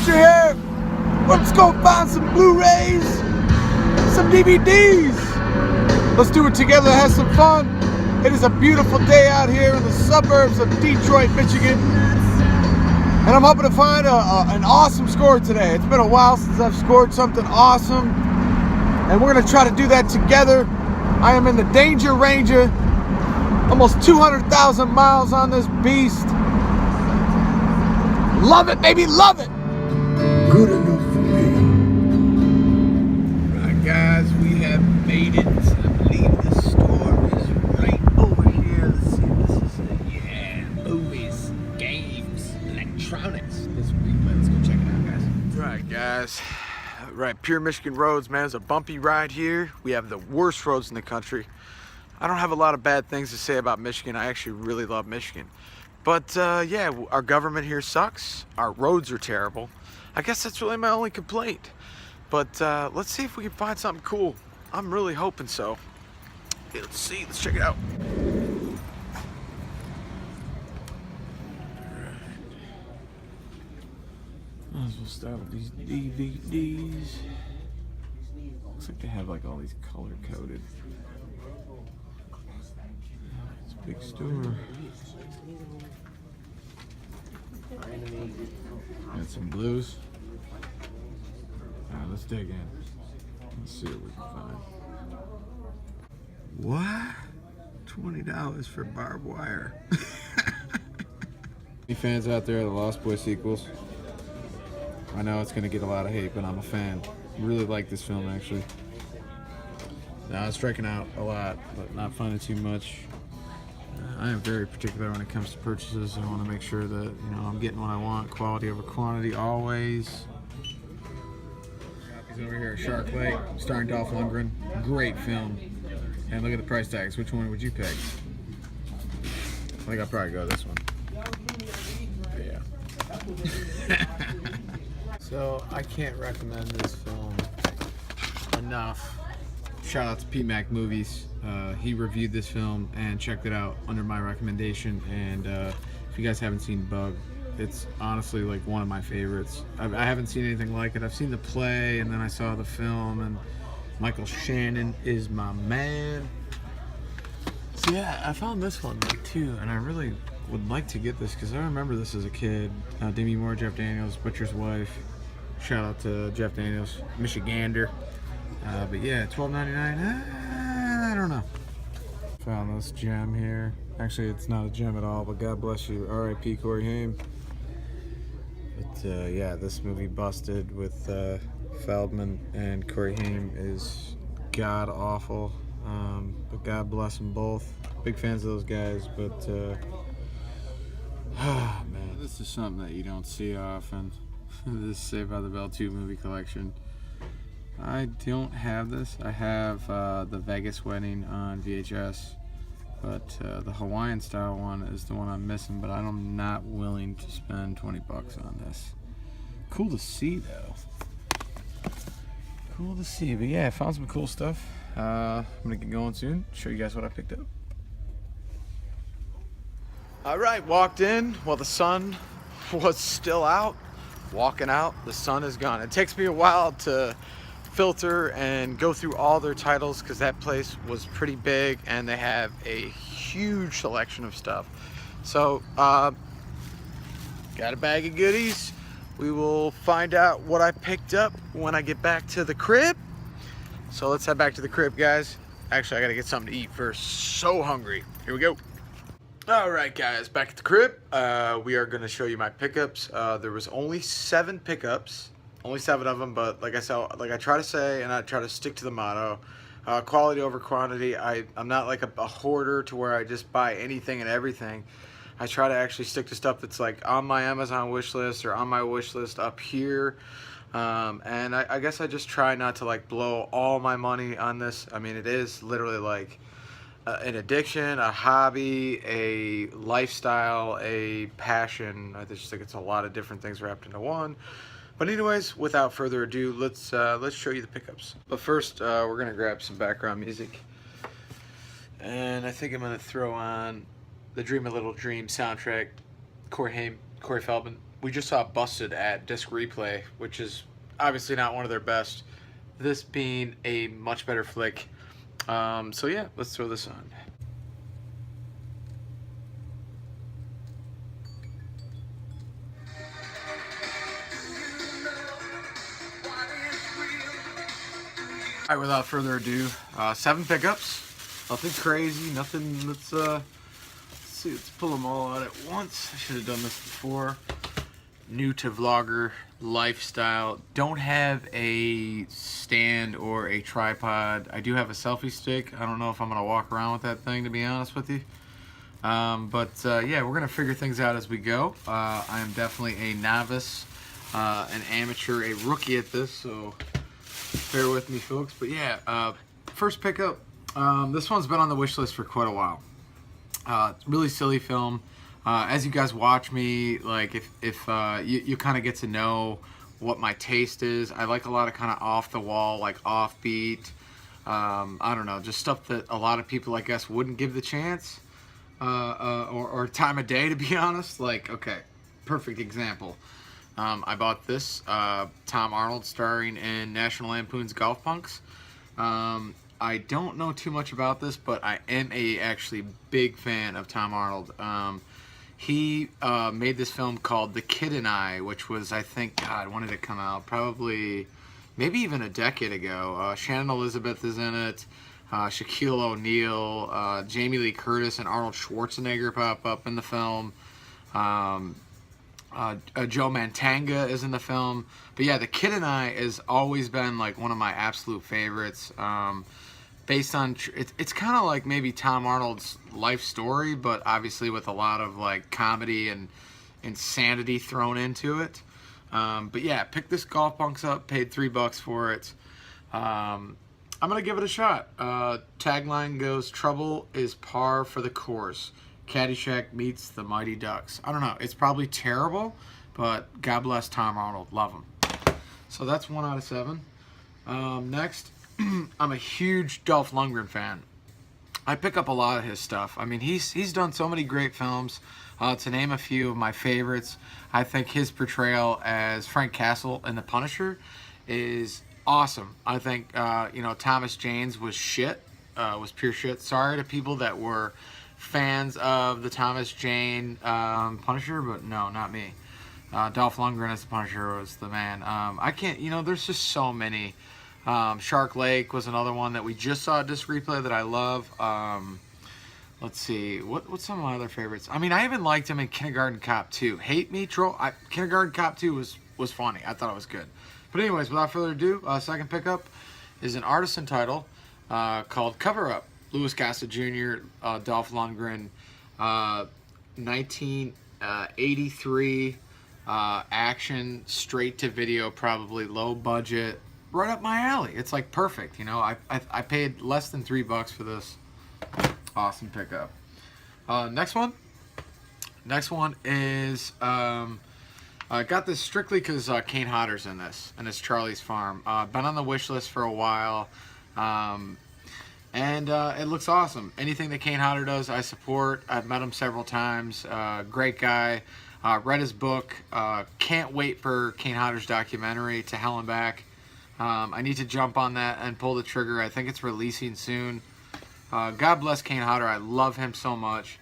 picture here. Let's go find some Blu-rays, some DVDs. Let's do it together, have some fun. It is a beautiful day out here in the suburbs of Detroit, Michigan. And I'm hoping to find an awesome score today. It's been a while since I've scored something awesome. And we're gonna try to do that together. I am in the Danger Ranger. Almost 200,000 miles on this beast. Love it, baby, love it. Good enough for me. Right, guys, we have made it. I believe the store is right over here. Let's see if this is it. Yeah, movies, games, electronics. This week, let's go check it out, guys. Right, guys. Right, pure Michigan roads, man. It's a bumpy ride here. We have the worst roads in the country. I don't have a lot of bad things to say about Michigan. I actually really love Michigan. But yeah, our government here sucks. Our roads are terrible. I guess that's really my only complaint. But let's see if we can find something cool. I'm really hoping so. Okay, let's see, let's check it out. Might as well start with these DVDs. Looks like they have like all these color coded. It's a big store. Got some blues. Alright, let's dig in. Let's see what we can find. What? $20 for barbed wire. Any fans out there of the Lost Boys sequels? I know it's gonna get a lot of hate, but I'm a fan. Really like this film, actually. Now, I was striking out a lot, but not finding too much. I am very particular when it comes to purchases. I want to make sure that, you know, I'm getting what I want. Quality over quantity, always. He's over here at Shark Lake, starring Dolph Lundgren. Great film. And look at the price tags. Which one would you pick? I think I'll probably go this one. Yeah. So, I can't recommend this film enough. Shout out to PMac Movies. He reviewed this film and checked it out under my recommendation. And if you guys haven't seen Bug, it's honestly like one of my favorites. I haven't seen anything like it. I've seen the play and then I saw the film, and Michael Shannon is my man. So yeah, I found this one like too, and I really would like to get this because I remember this as a kid. Demi Moore, Jeff Daniels, Butcher's Wife. Shout out to Jeff Daniels, Michigander. But yeah, $12.99. I don't know. Found this gem here. Actually, it's not a gem at all, but God bless you. R.I.P. Corey Haim. But yeah, this movie busted with Feldman and Corey Haim is god awful. But God bless them both. Big fans of those guys, but man, this is something that you don't see often. This Saved by the Bell 2 movie collection. I don't have this. I have the Vegas Wedding on VHS, but the Hawaiian style one is the one I'm missing, but I'm not willing to spend 20 bucks on this. Cool to see though. Cool to see, but yeah, I found some cool stuff. I'm gonna get going soon, show you guys what I picked up. Alright, walked in while the sun was still out. Walking out, the sun is gone. It takes me a while to filter and go through all their titles because that place was pretty big and they have a huge selection of stuff. So got a bag of goodies. We will find out what I picked up when I get back to the crib. So let's head back to the crib, guys. Actually, I gotta get something to eat first. So hungry. Here we go. All right, guys, back at the crib. We are gonna show you my pickups. There was only 7 pickups. Only 7 of them, but like I said, like I try to say, and I try to stick to the motto, quality over quantity. I'm not like a hoarder to where I just buy anything and everything. I try to actually stick to stuff that's like on my Amazon wish list or on my wish list up here. And I guess I just try not to like blow all my money on this. I mean, it is literally like an addiction, a hobby, a lifestyle, a passion. I just think it's a lot of different things wrapped into one. But anyways, without further ado, let's show you the pickups. But first, we're gonna grab some background music, and I think I'm gonna throw on the Dream a Little Dream soundtrack. Corey Haim, Corey Feldman, we just saw Busted at Disc Replay, which is obviously not one of their best. This being a much better flick. So yeah, let's throw this on. All right, without further ado, 7 pickups. Nothing crazy, nothing. Let's see. Let's pull them all out at once. I should have done this before. New to vlogger lifestyle. Don't have a stand or a tripod. I do have a selfie stick. I don't know if I'm gonna walk around with that thing, to be honest with you. Yeah, we're gonna figure things out as we go. I am definitely a novice, an amateur, a rookie at this, so bear with me, folks. But yeah, first pickup. This one's been on the wish list for quite a while. Really silly film. As you guys watch me, like if you kind of get to know what my taste is. I like a lot of kind of off the wall, like offbeat. I don't know, just stuff that a lot of people, I guess, wouldn't give the chance or time of day, to be honest. Like, okay, perfect example. I bought this, Tom Arnold starring in National Lampoon's Golf Punks. I don't know too much about this, but I am actually big fan of Tom Arnold. He made this film called The Kid and I, which was, I think, God, when did it come out? Probably, maybe even a decade ago. Shannon Elizabeth is in it. Shaquille O'Neal, Jamie Lee Curtis, and Arnold Schwarzenegger pop up in the film. Joe Mantanga is in the film. But yeah, The Kid and I has always been like one of my absolute favorites. Based on, it's kind of like maybe Tom Arnold's life story, but obviously with a lot of like comedy and insanity thrown into it. But yeah, picked this Golf Punks up, paid $3 for it. I'm gonna give it a shot. Tagline goes, "Trouble is par for the course. Caddyshack meets the Mighty Ducks." I don't know, it's probably terrible, but God bless Tom Arnold, love him. So that's 1 out of 7. Next, I'm a huge Dolph Lundgren fan. I pick up a lot of his stuff. I mean, he's done so many great films. To name a few of my favorites, I think his portrayal as Frank Castle in The Punisher is awesome. I think Thomas Jane's was shit, was pure shit. Sorry to people that were fans of the Thomas Jane Punisher, but no, not me. Dolph Lundgren as the Punisher was the man. I can't, there's just so many. Shark Lake was another one that we just saw at Disc Replay that I love. Let's see, what's some of my other favorites? I mean, I even liked him in Kindergarten Cop 2. Hate me, troll. Kindergarten Cop 2 was funny. I thought it was good. But anyways, without further ado, second pickup is an artisan title called Cover Up. Louis Gossett Jr., Dolph Lundgren, 1983 action, straight to video, probably low budget, right up my alley. It's like perfect, I paid less than $3 for this. Awesome pickup. Next one is I got this strictly because Kane Hodder's in this, and it's Charlie's Farm. Been on the wish list for a while. And it looks awesome. Anything that Kane Hodder does, I support. I've met him several times. Great guy. Read his book. Can't wait for Kane Hodder's documentary, To Hell and Back. I need to jump on that and pull the trigger. I think it's releasing soon. God bless Kane Hodder. I love him so much.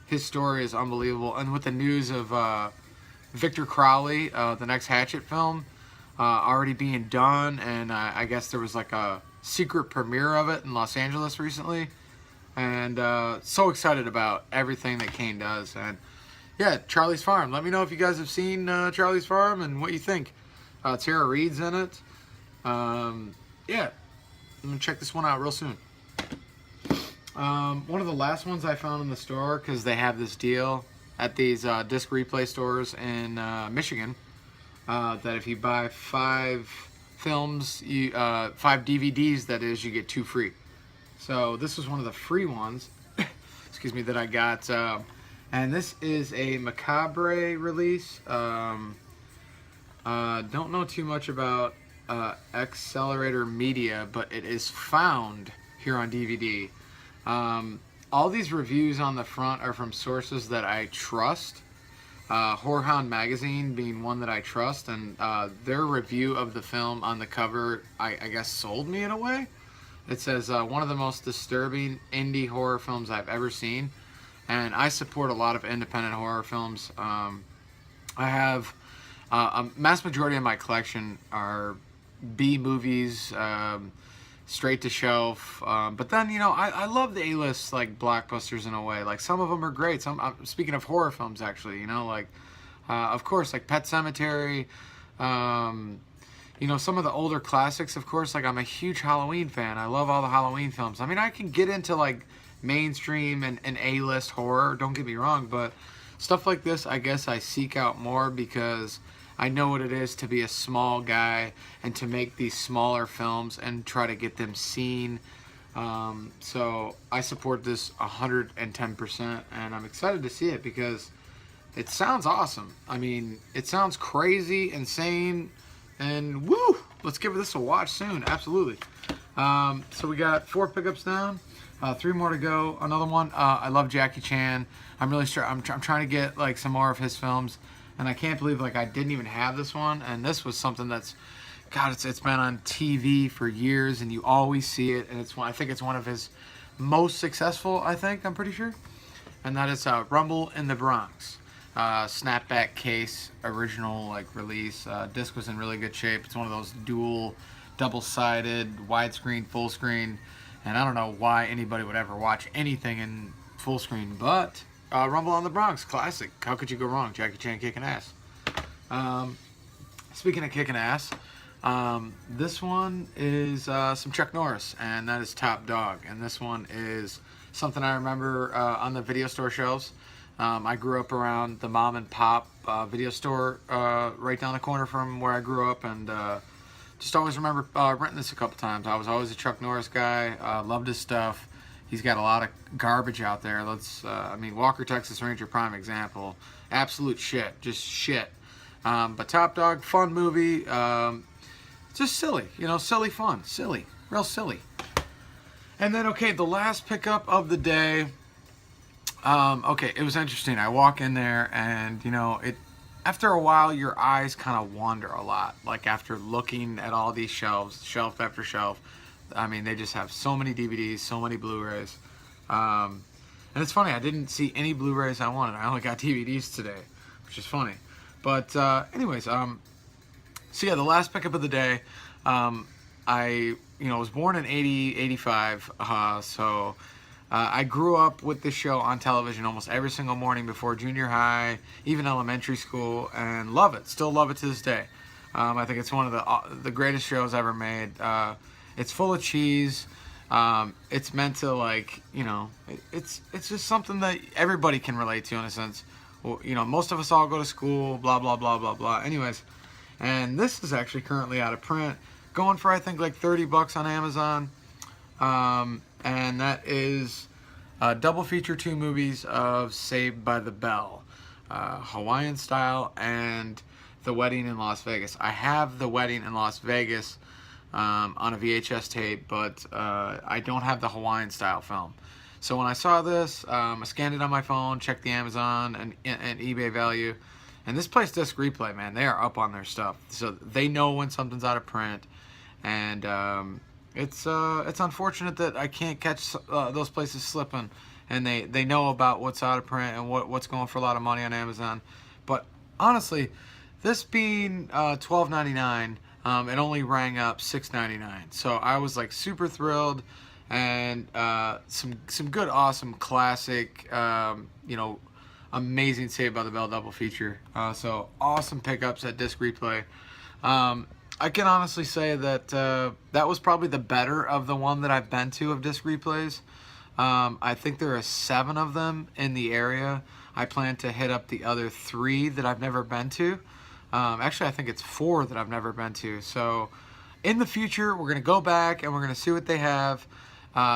His story is unbelievable. And with the news of Victor Crowley, the next Hatchet film, already being done, and I guess there was like a secret premiere of it in Los Angeles recently, and so excited about everything that Kane does. And yeah, Charlie's Farm. Let me know if you guys have seen Charlie's Farm and what you think. Tara Reid's in it. Yeah, I'm gonna check this one out real soon. One of the last ones I found in the store, because they have this deal at these Disc Replay stores in Michigan, that if you buy 5 films, 5 DVDs, that is, you get 2 free. So this was one of the free ones, excuse me, that I got. And this is a Macabre release. Don't know too much about Accelerator Media, but it is found here on DVD. All these reviews on the front are from sources that I trust. Horrorhound Magazine being one that I trust, and their review of the film on the cover, I guess, sold me in a way. It says, one of the most disturbing indie horror films I've ever seen, and I support a lot of independent horror films. I have a mass majority of my collection are B movies, straight to shelf. But then, you know, I love the A-list, like, blockbusters in a way. Like, some of them are great. Speaking of horror films, actually, you know, like, of course, like Pet Sematary, you know, some of the older classics, of course. Like, I'm a huge Halloween fan. I love all the Halloween films. I mean, I can get into, like, mainstream and A-list horror, don't get me wrong, but stuff like this, I guess I seek out more because I know what it is to be a small guy and to make these smaller films and try to get them seen. So I support this 110%, and I'm excited to see it because it sounds awesome. I mean, it sounds crazy, insane, and woo! Let's give this a watch soon. Absolutely. So we got 4 pickups down, 3 more to go. Another one. I love Jackie Chan. I'm really sure. I'm trying to get like some more of his films. And I can't believe like I didn't even have this one, and this was something that's, God, it's been on TV for years, and you always see it, and I think it's one of his most successful. I'm pretty sure, and that is Rumble in the Bronx, snapback case, original like release. Disc was in really good shape. It's one of those dual, double-sided, widescreen, full screen, and I don't know why anybody would ever watch anything in full screen, but. Rumble in the Bronx, classic. How could you go wrong? Jackie Chan kicking ass. Speaking of kicking ass, this one is some Chuck Norris, and that is Top Dog. And this one is something I remember on the video store shelves. I grew up around the mom and pop video store right down the corner from where I grew up, and just always remember renting this a couple times. I was always a Chuck Norris guy. Loved his stuff. He's got a lot of garbage out there. I mean, Walker, Texas Ranger, prime example. Absolute shit. Just shit. But Top Dog, fun movie. Just silly. You know, silly fun. Silly. Real silly. And then, okay, the last pickup of the day. Okay, it was interesting. I walk in there and, you know, after a while, your eyes kind of wander a lot. Like, after looking at all these shelves, shelf after shelf. I mean, they just have so many DVDs, so many Blu-rays. And it's funny, I didn't see any Blu-rays I wanted. I only got DVDs today, which is funny. But anyways, so yeah, the last pickup of the day, I was born in 85, so I grew up with this show on television almost every single morning before junior high, even elementary school, and love it. Still love it to this day. I think it's one of the greatest shows ever made. It's full of cheese. It's meant to, like, you know, it's just something that everybody can relate to in a sense. Well, you know, most of us all go to school, blah, blah, blah, blah, blah. Anyways, and this is actually currently out of print. Going for, I think, like $30 on Amazon. And that is a double feature 2 movies of Saved by the Bell. Hawaiian Style and The Wedding in Las Vegas. I have The Wedding in Las Vegas on a VHS tape, but I don't have the Hawaiian Style film. So when I saw this, I scanned it on my phone, checked the Amazon and eBay value, and this place Disc Replay, man, they are up on their stuff. So they know when something's out of print, and it's unfortunate that I can't catch those places slipping, and they know about what's out of print and what's going for a lot of money on Amazon. But honestly, this being $12.99. It only rang up $6.99, so I was like super thrilled, and some good, awesome, classic, amazing Saved by the Bell double feature. So awesome pickups at Disc Replay. I can honestly say that that was probably the better of the one that I've been to of Disc Replays. I think there are 7 of them in the area. I plan to hit up the other 3 that I've never been to. Actually, I think it's 4 that I've never been to. So in the future, we're going to go back and we're going to see what they have.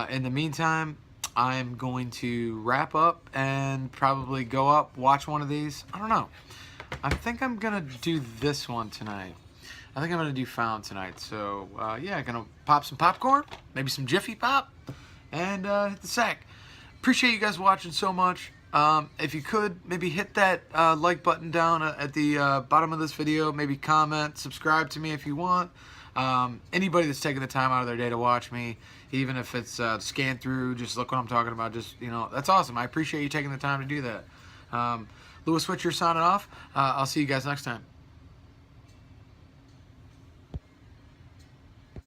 In the meantime, I'm going to wrap up and probably go up, watch one of these. I don't know. I think I'm going to do this one tonight. I think I'm going to do Found tonight. So, yeah, going to pop some popcorn, maybe some Jiffy Pop, and hit the sack. Appreciate you guys watching so much. If you could, maybe hit that like button down at the bottom of this video. Maybe comment, subscribe to me if you want. Anybody that's taking the time out of their day to watch me, even if it's scan through, just look what I'm talking about, just, you know, that's awesome. I appreciate you taking the time to do that. Lewis Switcher signing off. I'll see you guys next time.